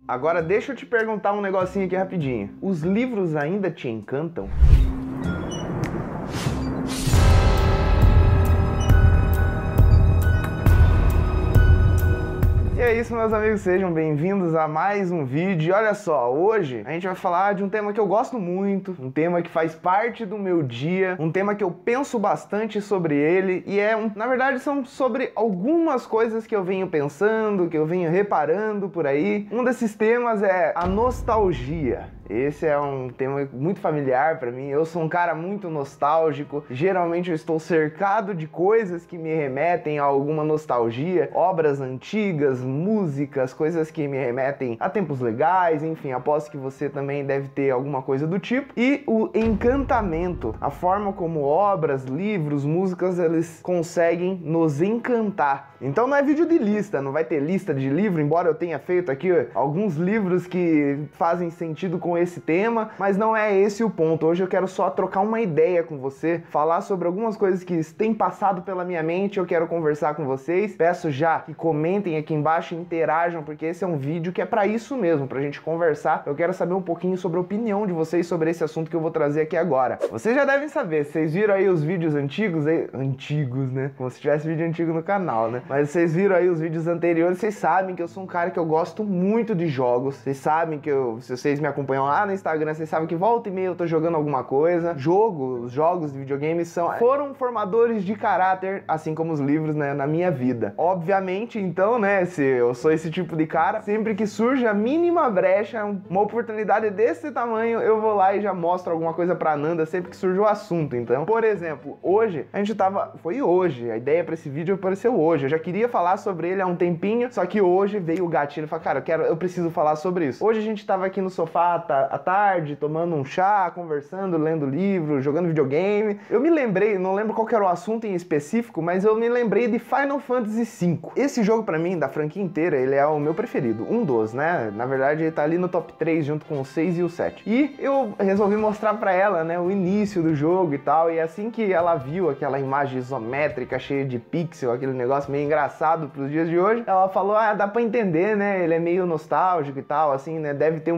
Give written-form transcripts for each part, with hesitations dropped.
Agora deixa eu te perguntar um negocinho aqui rapidinho. Os livros ainda te encantam? E é isso, meus amigos, sejam bem-vindos a mais um vídeo. E olha só, hoje a gente vai falar de um tema que eu gosto muito, um tema que faz parte do meu dia, um tema que eu penso bastante sobre ele e na verdade são sobre algumas coisas que eu venho pensando, que eu venho reparando por aí. Um desses temas é a nostalgia. Esse é um tema muito familiar pra mim. Eu sou um cara muito nostálgico. Geralmente eu estou cercado de coisas que me remetem a alguma nostalgia, obras antigas, músicas, coisas que me remetem a tempos legais, enfim, aposto que você também deve ter alguma coisa do tipo. E o encantamento, a forma como obras, livros, músicas, eles conseguem nos encantar. Então não é vídeo de lista, não vai ter lista de livro, embora eu tenha feito aqui alguns livros que fazem sentido com esse tema, mas não é esse o ponto. Hoje eu quero só trocar uma ideia com você, falar sobre algumas coisas que têm passado pela minha mente, eu quero conversar com vocês. Peço já que comentem aqui embaixo e interajam, porque esse é um vídeo que é pra isso mesmo, pra gente conversar. Eu quero saber um pouquinho sobre a opinião de vocês sobre esse assunto que eu vou trazer aqui agora. Vocês já devem saber, vocês viram aí os vídeos antigos, né? Como se tivesse vídeo antigo no canal, né? Mas vocês viram aí os vídeos anteriores, vocês sabem que eu sou um cara que eu gosto muito de jogos. Vocês sabem que se vocês me acompanham lá no Instagram, vocês sabem que volta e meia eu tô jogando alguma coisa. Os jogos de videogames foram formadores de caráter, assim como os livros, né, na minha vida. Obviamente, então, né, se eu sou esse tipo de cara, sempre que surge a mínima brecha, uma oportunidade desse tamanho, eu vou lá e já mostro alguma coisa pra Nanda sempre que surge o assunto. Então, por exemplo, hoje, foi hoje, a ideia pra esse vídeo apareceu hoje. Eu já queria falar sobre ele há um tempinho, só que hoje veio o gatilho e falei, cara, eu preciso falar sobre isso. Hoje a gente tava aqui no sofá à tarde, tomando um chá, conversando, lendo livro, jogando videogame. Eu me lembrei, não lembro qual que era o assunto em específico, mas eu me lembrei de Final Fantasy V. Esse jogo pra mim, da franquia inteira, ele é o meu preferido, um dos, né? Na verdade ele tá ali no top 3 junto com o 6 e o 7. E eu resolvi mostrar pra ela, né, o início do jogo e tal, e assim que ela viu aquela imagem isométrica, cheia de pixel, aquele negócio meio engraçado pros dias de hoje, ela falou, dá pra entender, né, ele é meio nostálgico e tal, assim, né,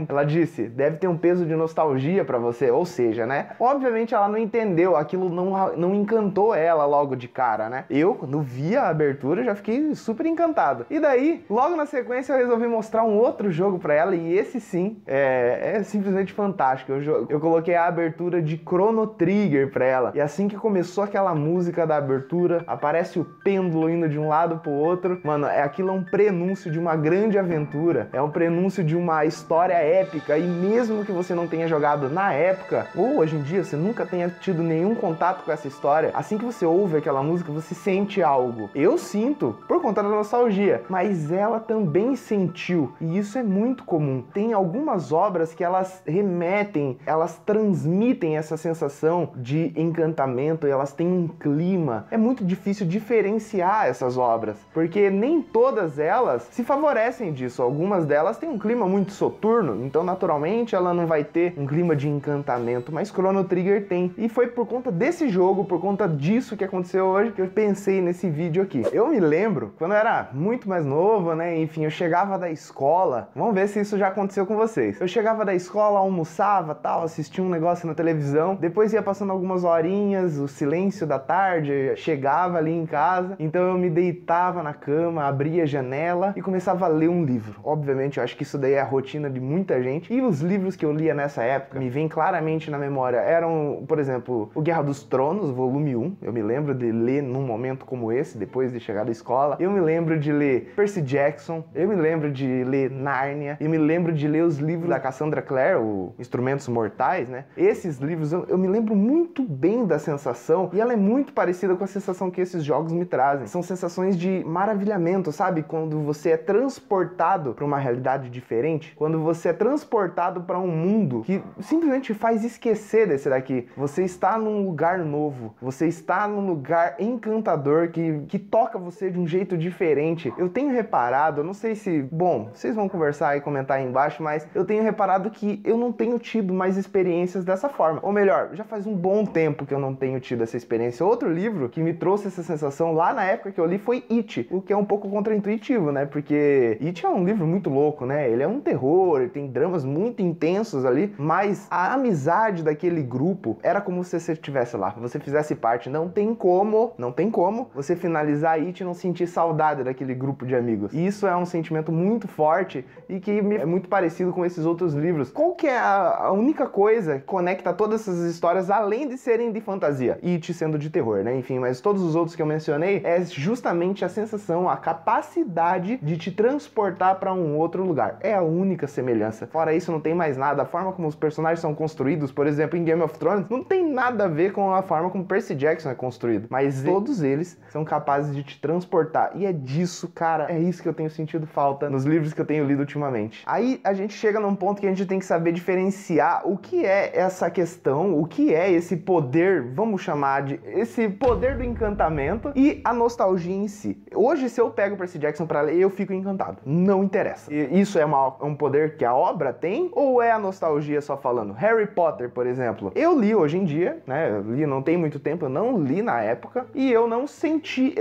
ela disse, deve ter um peso de nostalgia pra você, ou seja, né, obviamente ela não entendeu, aquilo não encantou ela logo de cara, né, eu, quando vi a abertura, já fiquei super encantado, e daí, logo na sequência, eu resolvi mostrar um outro jogo pra ela, e esse sim, é simplesmente fantástico, eu coloquei a abertura de Chrono Trigger pra ela, e assim que começou aquela música da abertura, aparece o pêndulo indo de um lado pro outro, mano, aquilo é um prenúncio de uma grande aventura, é um prenúncio de uma história épica, e mesmo que você não tenha jogado na época, ou hoje em dia você nunca tenha tido nenhum contato com essa história, assim que você ouve aquela música, você sente algo. Eu sinto, por conta da nostalgia, mas ela também sentiu, e isso é muito comum. Tem algumas obras que elas remetem, elas transmitem essa sensação de encantamento, e elas têm um clima. É muito difícil diferenciar essas obras, porque nem todas elas se favorecem disso. Algumas delas têm um clima muito soturno, então naturalmente ela não vai ter um clima de encantamento, mas Chrono Trigger tem. E foi por conta desse jogo, por conta disso que aconteceu hoje, que eu pensei nesse vídeo aqui. Eu me lembro, quando eu era muito mais novo, né, enfim, eu chegava da escola, vamos ver se isso já aconteceu com vocês. Eu chegava da escola, almoçava, tal, assistia um negócio na televisão, depois ia passando algumas horinhas, o silêncio da tarde, chegava ali em casa, então eu me deitava na cama, abria a janela e começava a ler um livro. Obviamente, eu acho que isso daí é a rotina de muita gente, e os livros que eu lia nessa época me vêm claramente na memória. Eram, por exemplo, o Guerra dos Tronos, volume 1, eu me lembro de ler num momento como esse, depois de chegar da escola. Eu me lembro de ler Percy Jackson, eu me lembro de ler Nárnia, eu me lembro de ler os livros da Cassandra Clare, o Instrumentos Mortais, né? Esses livros, eu me lembro muito bem da sensação, e ela é muito parecida com a sensação que esses jogos me trazem. São sensações de maravilhamento, sabe? Quando você é transportado para uma realidade diferente, quando você é transportado levado para um mundo que simplesmente faz esquecer desse daqui. Você está num lugar novo, você está num lugar encantador que toca você de um jeito diferente. Eu tenho reparado, eu não sei se... Bom, vocês vão conversar e comentar aí embaixo, mas eu tenho reparado que eu não tenho tido mais experiências dessa forma. Ou melhor, já faz um bom tempo que eu não tenho tido essa experiência. Outro livro que me trouxe essa sensação lá na época que eu li foi It, o que é um pouco contraintuitivo, né? Porque It é um livro muito louco, né? Ele é um terror, ele tem dramas muito intensos ali, mas a amizade daquele grupo era como se você estivesse lá, você fizesse parte. Não tem como você finalizar It e não sentir saudade daquele grupo de amigos. E isso é um sentimento muito forte e que é muito parecido com esses outros livros. Qual que é a única coisa que conecta todas essas histórias, além de serem de fantasia? It sendo de terror, né? Enfim, mas todos os outros que eu mencionei é justamente a sensação, a capacidade de te transportar para um outro lugar. É a única semelhança. Fora isso, não tem mais nada. A forma como os personagens são construídos, por exemplo, em Game of Thrones, não tem nada a ver com a forma como Percy Jackson é construído. Mas todos eles são capazes de te transportar. E é disso, cara, é isso que eu tenho sentido falta nos livros que eu tenho lido ultimamente. Aí a gente chega num ponto que a gente tem que saber diferenciar o que é essa questão, o que é esse poder, vamos chamar de esse poder do encantamento e a nostalgia em si. Hoje, se eu pego Percy Jackson pra ler, eu fico encantado. Não interessa. Isso é um poder que a obra tem ou é a nostalgia só falando? Harry Potter, por exemplo. Eu li hoje em dia, né? Eu li não tem muito tempo, eu não li na época e eu não senti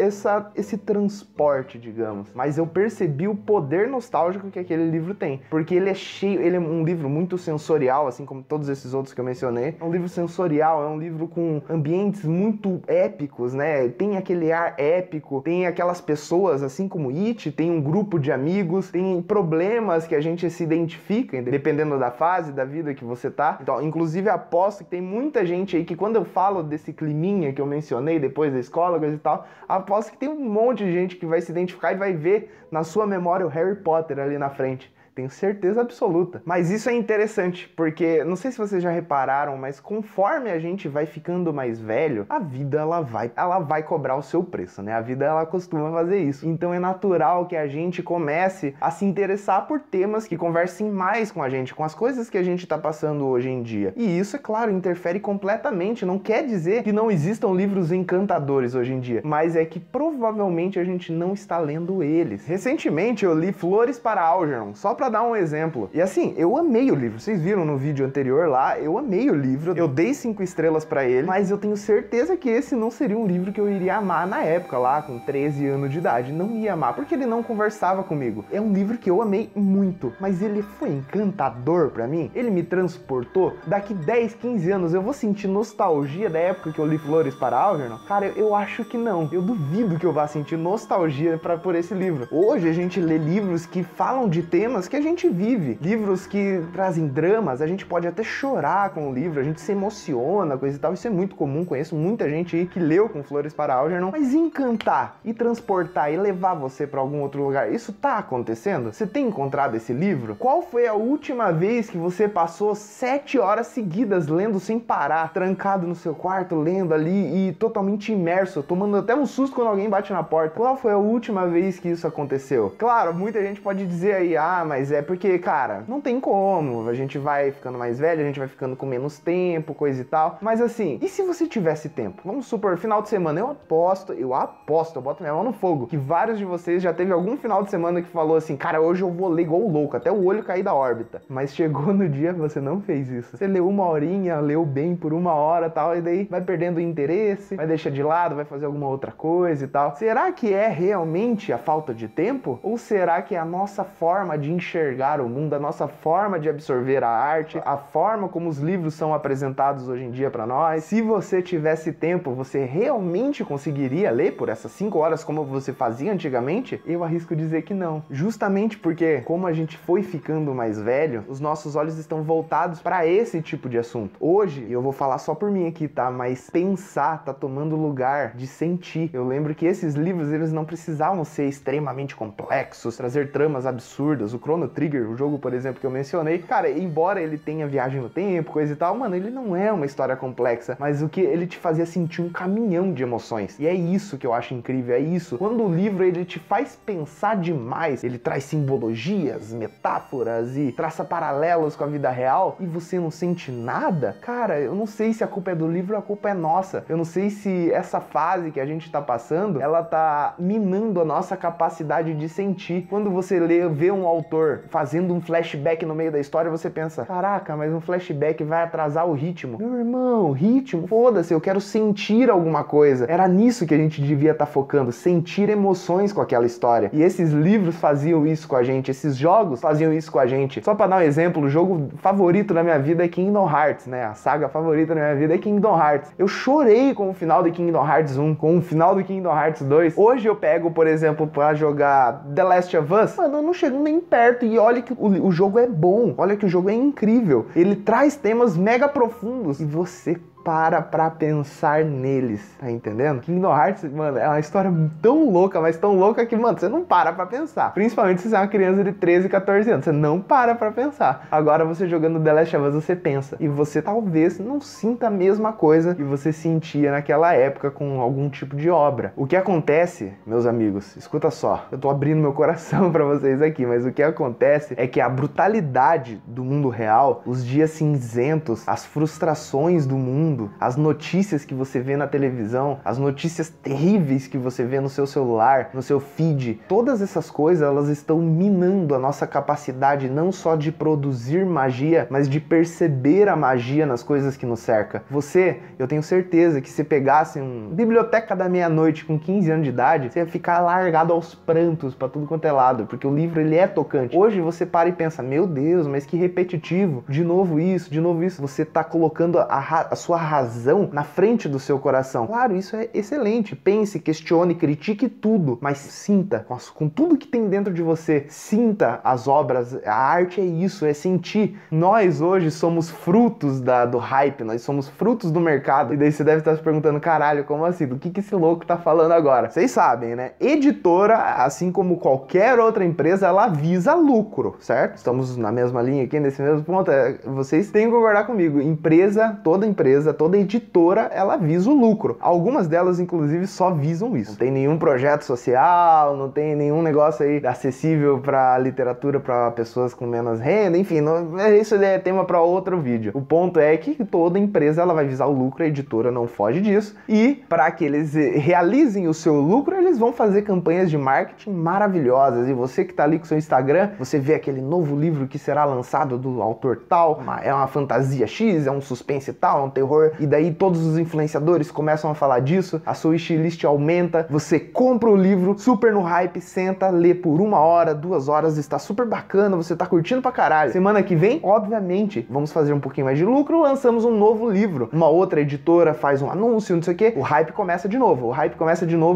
esse transporte, digamos. Mas eu percebi o poder nostálgico que aquele livro tem. Porque ele é cheio, ele é um livro muito sensorial, assim como todos esses outros que eu mencionei. É um livro sensorial, é um livro com ambientes muito épicos, né? Tem aquele ar épico, tem aquelas pessoas, assim como It, tem um grupo de amigos, tem problemas que a gente se identifica, dependendo da fase da vida que você tá. Então, inclusive, aposto que tem muita gente aí que quando eu falo desse climinha que eu mencionei depois da escola, coisa e tal, aposto que tem um monte de gente que vai se identificar e vai ver na sua memória o Harry Potter ali na frente. Tenho certeza absoluta. Mas isso é interessante, porque não sei se vocês já repararam, mas conforme a gente vai ficando mais velho, a vida ela vai cobrar o seu preço, né? A vida ela costuma fazer isso. Então é natural que a gente comece a se interessar por temas que conversem mais com a gente, com as coisas que a gente tá passando hoje em dia. E isso, é claro, interfere completamente. Não quer dizer que não existam livros encantadores hoje em dia, mas é que provavelmente a gente não está lendo eles. Recentemente eu li Flores para Algernon, só pra dar um exemplo. E assim, eu amei o livro. Vocês viram no vídeo anterior lá, eu amei o livro. Eu dei 5 estrelas pra ele, mas eu tenho certeza que esse não seria um livro que eu iria amar na época, lá com 13 anos de idade. Não ia amar, porque ele não conversava comigo. É um livro que eu amei muito, mas ele foi encantador pra mim. Ele me transportou. Daqui 10, 15 anos eu vou sentir nostalgia da época que eu li Flores para Algernon? Cara, eu acho que não. Eu duvido que eu vá sentir nostalgia por esse livro. Hoje a gente lê livros que falam de temas que a gente vive, livros que trazem dramas, a gente pode até chorar com o livro, a gente se emociona, coisa e tal, isso é muito comum, conheço muita gente aí que leu com Flores para Algernon, mas encantar e transportar e levar você para algum outro lugar, isso tá acontecendo? Você tem encontrado esse livro? Qual foi a última vez que você passou 7 horas seguidas lendo sem parar, trancado no seu quarto, lendo ali e totalmente imerso, tomando até um susto quando alguém bate na porta? Qual foi a última vez que isso aconteceu? Claro, muita gente pode dizer aí, mas é porque, cara, não tem como, a gente vai ficando mais velho, a gente vai ficando com menos tempo, coisa e tal, mas assim, e se você tivesse tempo? Vamos supor, final de semana, eu aposto, eu boto minha mão no fogo, que vários de vocês já teve algum final de semana que falou assim, cara, hoje eu vou ler igual o louco, até o olho cair da órbita, mas chegou no dia, você não fez isso, você leu 1 horinha, leu bem por 1 hora e tal, e daí vai perdendo o interesse, vai deixar de lado, vai fazer alguma outra coisa e tal. Será que é realmente a falta de tempo? Ou será que é a nossa forma de enxergar o mundo, a nossa forma de absorver a arte, a forma como os livros são apresentados hoje em dia para nós? Se você tivesse tempo, você realmente conseguiria ler por essas 5 horas como você fazia antigamente? Eu arrisco dizer que não. Justamente porque, como a gente foi ficando mais velho, os nossos olhos estão voltados para esse tipo de assunto. Hoje, eu vou falar só por mim aqui, tá? Mas pensar tá tomando lugar de sentir. Eu lembro que esses livros, eles não precisavam ser extremamente complexos, trazer tramas absurdas. O Chrono Trigger, o jogo, por exemplo, que eu mencionei, cara, embora ele tenha viagem no tempo, coisa e tal, mano, ele não é uma história complexa, mas o que ele te fazia sentir um caminhão de emoções. E é isso que eu acho incrível, é isso. Quando o livro, ele te faz pensar demais, ele traz simbologias, metáforas e traça paralelos com a vida real, e você não sente nada, cara, eu não sei se a culpa é do livro ou a culpa é nossa. Eu não sei se essa fase que a gente tá passando, ela tá minando a nossa capacidade de sentir. Quando você vê um autor fazendo um flashback no meio da história, você pensa, caraca, mas um flashback vai atrasar o ritmo. Meu irmão, ritmo? Foda-se, eu quero sentir alguma coisa. Era nisso que a gente devia estar focando, sentir emoções com aquela história. E esses livros faziam isso com a gente, esses jogos faziam isso com a gente. Só pra dar um exemplo, o jogo favorito da minha vida é Kingdom Hearts, né? A saga favorita da minha vida é Kingdom Hearts. Eu chorei com o final de Kingdom Hearts 1, com o final do Kingdom Hearts 2. Hoje eu pego, por exemplo, pra jogar The Last of Us, mano, eu não chego nem perto, e olha que o jogo é bom, olha que o jogo é incrível. Ele traz temas mega profundos e você pra pensar neles, tá entendendo? Kingdom Hearts, mano, é uma história tão louca, mas tão louca que, mano, você não para pra pensar. Principalmente se você é uma criança de 13, 14 anos, você não para pra pensar. Agora você jogando The Last of Us, você pensa. E você talvez não sinta a mesma coisa que você sentia naquela época com algum tipo de obra. O que acontece, meus amigos, escuta só, eu tô abrindo meu coração pra vocês aqui, mas o que acontece é que a brutalidade do mundo real, os dias cinzentos, as frustrações do mundo, as notícias que você vê na televisão, as notícias terríveis que você vê no seu celular, no seu feed, todas essas coisas, elas estão minando a nossa capacidade não só de produzir magia, mas de perceber a magia nas coisas que nos cerca. Você, eu tenho certeza que se pegasse uma biblioteca da meia-noite com 15 anos de idade, você ia ficar largado aos prantos pra tudo quanto é lado, porque o livro, ele é tocante. Hoje você para e pensa, meu Deus, mas que repetitivo, de novo isso, de novo isso. Você tá colocando a sua razão na frente do seu coração. Claro, isso é excelente. Pense, questione, critique tudo, mas sinta, com tudo que tem dentro de você, sinta as obras. A arte é isso, é sentir. Nós hoje somos frutos do hype, nós somos frutos do mercado. E daí você deve estar se perguntando, caralho, como assim? Do que esse louco tá falando agora? Vocês sabem, né? Editora, assim como qualquer outra empresa, ela visa lucro, certo? Estamos na mesma linha aqui, nesse mesmo ponto. Vocês têm que concordar comigo. Toda empresa, toda editora, ela visa o lucro. Algumas delas, inclusive, só visam isso. Não tem nenhum projeto social, não tem nenhum negócio aí acessível para literatura para pessoas com menos renda, enfim, isso é tema para outro vídeo. O ponto é que toda empresa, ela vai visar o lucro, a editora não foge disso, e para que eles realizem o seu lucro, eles vão fazer campanhas de marketing maravilhosas. E você que tá ali com o seu Instagram, você vê aquele novo livro que será lançado do autor tal, é uma fantasia X, é um suspense tal, é um terror, e daí todos os influenciadores começam a falar disso, a sua wishlist aumenta, você compra o livro, super no hype, senta, lê por 1 hora, 2 horas, está super bacana, você tá curtindo pra caralho. Semana que vem, obviamente, vamos fazer um pouquinho mais de lucro, lançamos um novo livro. Uma outra editora faz um anúncio, não sei o que, o hype começa de novo,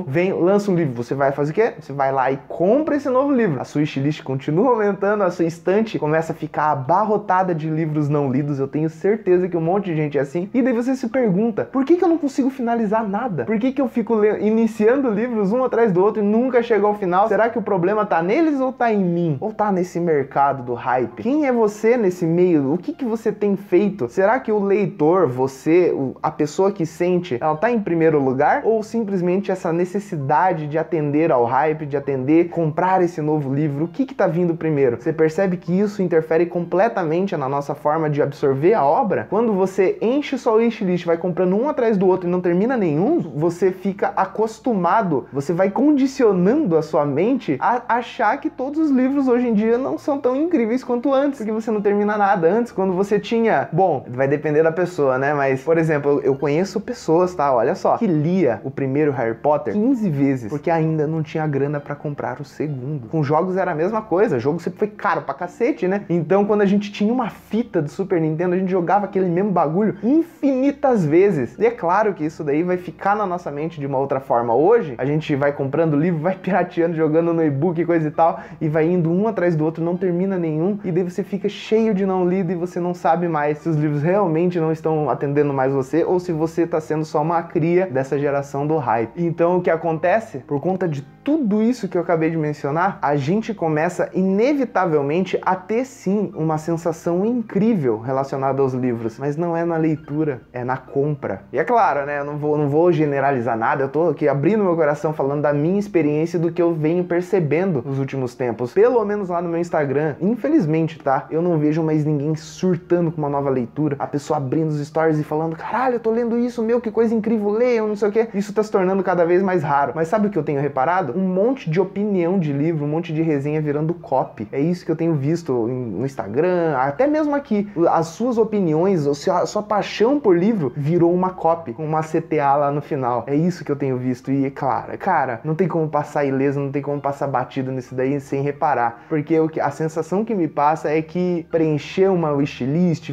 vem, lança um livro, você vai fazer o quê? Você vai lá e compra esse novo livro. A sua wishlist continua aumentando, a sua estante começa a ficar abarrotada de livros não lidos, eu tenho certeza que um monte de gente é assim, e daí você se pergunta, por que eu não consigo finalizar nada? Por que eu fico iniciando livros um atrás do outro e nunca chego ao final? Será que o problema tá neles ou tá em mim? Ou tá nesse mercado do hype? Quem é você nesse meio? O que você tem feito? Será que o leitor, você, a pessoa que sente, ela tá em primeiro lugar? Ou simplesmente essa necessidade de atender ao hype, de atender, comprar esse novo livro? O que tá vindo primeiro? Você percebe que isso interfere completamente na nossa forma de absorver a obra? Quando você enche sua wishlist, vai comprando um atrás do outro e não termina nenhum, você fica acostumado, você vai condicionando a sua mente a achar que todos os livros hoje em dia não são tão incríveis quanto antes, porque você não termina nada. Antes, quando você tinha... Bom, vai depender da pessoa, né? Mas, por exemplo, eu conheço pessoas, tá? Olha só, que lia o primeiro Harry Potter 15 vezes, porque ainda não tinha grana pra comprar o segundo. Com jogos era a mesma coisa, o jogo sempre foi caro pra cacete, né? Então, quando a gente tinha uma fita do Super Nintendo, a gente jogava aquele mesmo bagulho infinitas vezes. E é claro que isso daí vai ficar na nossa mente de uma outra forma. Hoje, a gente vai comprando livro, vai pirateando, jogando no e-book e coisa e tal, e vai indo um atrás do outro, não termina nenhum, e daí você fica cheio de não lido e você não sabe mais se os livros realmente não estão atendendo mais você, ou se você está sendo só uma cria dessa geração do hype. Então, o que acontece? Por conta de tudo isso que eu acabei de mencionar, a gente começa inevitavelmente a ter sim uma sensação incrível relacionada aos livros, mas não é na leitura, é na compra. E é claro, né, eu não vou generalizar nada, eu tô aqui abrindo meu coração falando da minha experiência e do que eu venho percebendo nos últimos tempos. Pelo menos lá no meu Instagram, infelizmente, tá? Eu não vejo mais ninguém surtando com uma nova leitura, a pessoa abrindo os stories e falando, caralho, eu tô lendo isso, meu, que coisa incrível, leiam, não sei o quê. Isso tá se tornando cada vez mais raro. Mas sabe o que eu tenho reparado? Um monte de opinião de livro, um monte de resenha virando copy. É isso que eu tenho visto no Instagram, até mesmo aqui. As suas opiniões, a sua paixão por livro virou uma copy, com uma CTA lá no final. É isso que eu tenho visto. E, claro, cara, não tem como passar ileso, não tem como passar batido nisso daí sem reparar. Porque a sensação que me passa é que preencher uma wishlist,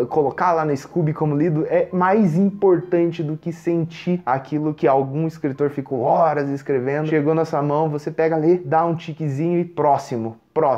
colocar lá no Scooby como lido é mais importante do que sentir aquilo que algum escritor ficou horas escrevendo. Chegou na sua mão, você pega ali, dá um tiquezinho e próximo,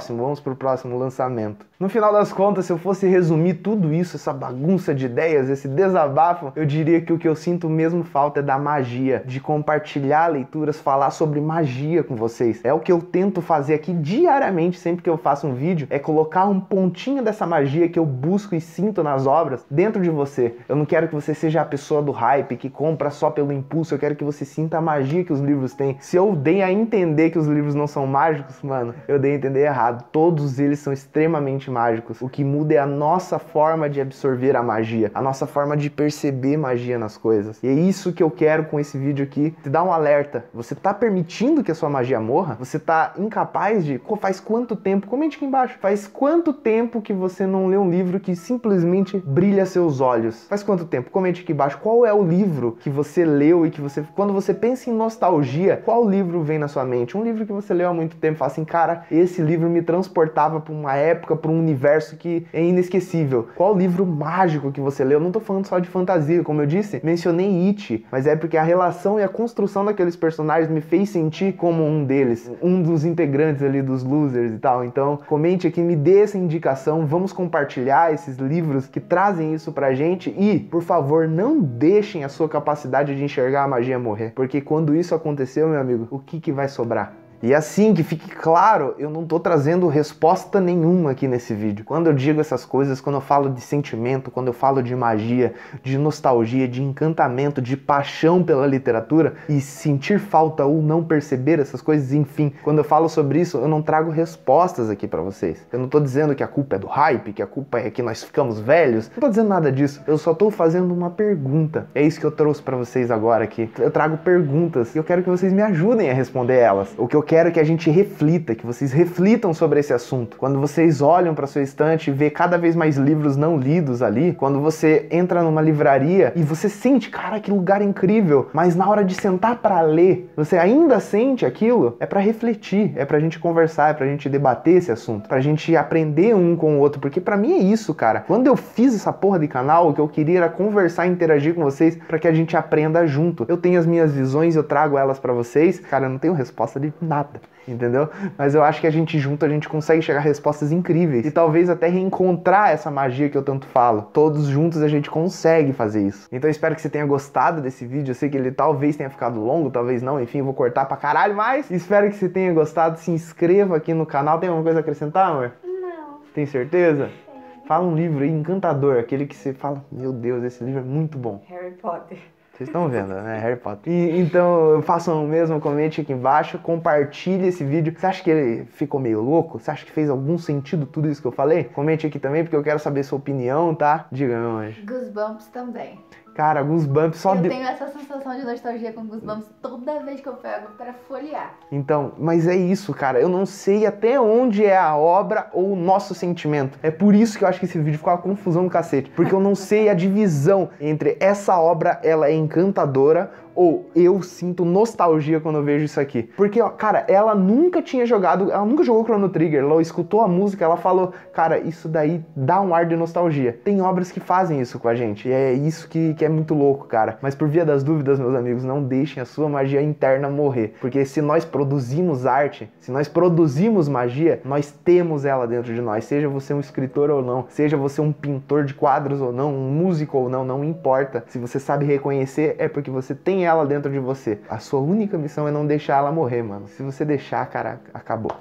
vamos pro próximo lançamento. No final das contas, se eu fosse resumir tudo isso, essa bagunça de ideias, esse desabafo, eu diria que o que eu sinto mesmo falta é da magia, de compartilhar leituras, falar sobre magia com vocês. É o que eu tento fazer aqui diariamente, sempre que eu faço um vídeo, é colocar um pontinho dessa magia que eu busco e sinto nas obras dentro de você. Eu não quero que você seja a pessoa do hype, que compra só pelo impulso, eu quero que você sinta a magia que os livros têm. Se eu dei a entender que os livros não são mágicos, mano, eu dei a entender errado. Todos eles são extremamente mágicos. O que muda é a nossa forma de absorver a magia, a nossa forma de perceber magia nas coisas. E é isso que eu quero com esse vídeo aqui, te dar um alerta. Você tá permitindo que a sua magia morra? Você tá incapaz de... Faz quanto tempo? Comente aqui embaixo. Faz quanto tempo que você não lê um livro que simplesmente brilha seus olhos? Faz quanto tempo? Comente aqui embaixo. Qual é o livro que você leu e que você... Quando você pensa em nostalgia, qual livro vem na sua mente? Um livro que você leu há muito tempo e fala assim, cara, esse livro me transportava para uma época, para um universo que é inesquecível. Qual livro mágico que você leu? Eu não tô falando só de fantasia, como eu disse, mencionei It, mas é porque a relação e a construção daqueles personagens me fez sentir como um deles, um dos integrantes ali dos losers e tal. Então, comente aqui, me dê essa indicação, vamos compartilhar esses livros que trazem isso pra gente e, por favor, não deixem a sua capacidade de enxergar a magia morrer, porque quando isso aconteceu, meu amigo, o que vai sobrar? E assim, que fique claro, eu não tô trazendo resposta nenhuma aqui nesse vídeo. Quando eu digo essas coisas, quando eu falo de sentimento, quando eu falo de magia, de nostalgia, de encantamento, de paixão pela literatura e sentir falta ou não perceber essas coisas, enfim, quando eu falo sobre isso, eu não trago respostas aqui pra vocês. Eu não tô dizendo que a culpa é do hype, que a culpa é que nós ficamos velhos. Não tô dizendo nada disso. Eu só tô fazendo uma pergunta. É isso que eu trouxe pra vocês agora aqui. Eu trago perguntas e eu quero que vocês me ajudem a responder elas. O que eu quero que a gente reflita, que vocês reflitam sobre esse assunto. Quando vocês olham para sua estante e vê cada vez mais livros não lidos ali, quando você entra numa livraria e você sente, cara, que lugar incrível, mas na hora de sentar para ler, você ainda sente aquilo, é para refletir, é pra gente conversar, é pra gente debater esse assunto, pra gente aprender um com o outro, porque pra mim é isso, cara. Quando eu fiz essa porra de canal, o que eu queria era conversar e interagir com vocês para que a gente aprenda junto. Eu tenho as minhas visões, eu trago elas para vocês. Cara, eu não tenho resposta de nada, entendeu? Mas eu acho que a gente junto, a gente consegue chegar a respostas incríveis e talvez até reencontrar essa magia que eu tanto falo. Todos juntos a gente consegue fazer isso. Então eu espero que você tenha gostado desse vídeo. Eu sei que ele talvez tenha ficado longo, talvez não, enfim, eu vou cortar pra caralho, mas espero que você tenha gostado. Se inscreva aqui no canal. Tem alguma coisa a acrescentar, amor? Não. Tem certeza? Sim. Fala um livro aí encantador, aquele que você fala, meu Deus, esse livro é muito bom. Harry Potter. Vocês estão vendo, né? Harry Potter. Então, façam o mesmo, comente aqui embaixo, compartilhe esse vídeo. Você acha que ele ficou meio louco? Você acha que fez algum sentido tudo isso que eu falei? Comente aqui também, porque eu quero saber sua opinião, tá? Diga, meu anjo. Goosebumps também. Cara, Goosebumps só... Eu tenho essa sensação de nostalgia com Goosebumps toda vez que eu pego pra folhear. Então, mas é isso, cara. Eu não sei até onde é a obra ou o nosso sentimento. É por isso que eu acho que esse vídeo ficou uma confusão do cacete. Porque eu não sei a divisão entre essa obra, ela é encantadora, ou eu sinto nostalgia quando eu vejo isso aqui. Porque, ó, cara, ela nunca jogou Chrono Trigger, ela escutou a música, ela falou, cara, isso daí dá um ar de nostalgia. Tem obras que fazem isso com a gente, e é isso que é muito louco, cara. Mas por via das dúvidas, meus amigos, não deixem a sua magia interna morrer. Porque se nós produzimos arte, se nós produzimos magia, nós temos ela dentro de nós. Seja você um escritor ou não, seja você um pintor de quadros ou não, um músico ou não, não importa. Se você sabe reconhecer, é porque você tem ela dentro de você. A sua única missão é não deixar ela morrer, mano. Se você deixar, cara, acabou.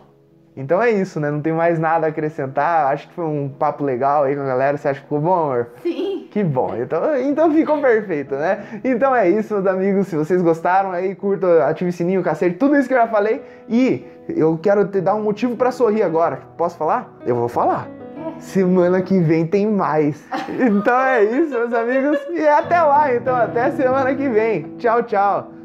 Então é isso, né? Não tem mais nada a acrescentar. Acho que foi um papo legal aí com a galera. Você acha que ficou bom, amor? Sim. Que bom. Então ficou perfeito, né? Então é isso, meus amigos. Se vocês gostaram aí, curta, ative o sininho, cacete, tudo isso que eu já falei. E eu quero te dar um motivo pra sorrir agora. Posso falar? Eu vou falar. Semana que vem tem mais. Então é isso, meus amigos. E até lá, então. Até semana que vem. Tchau, tchau.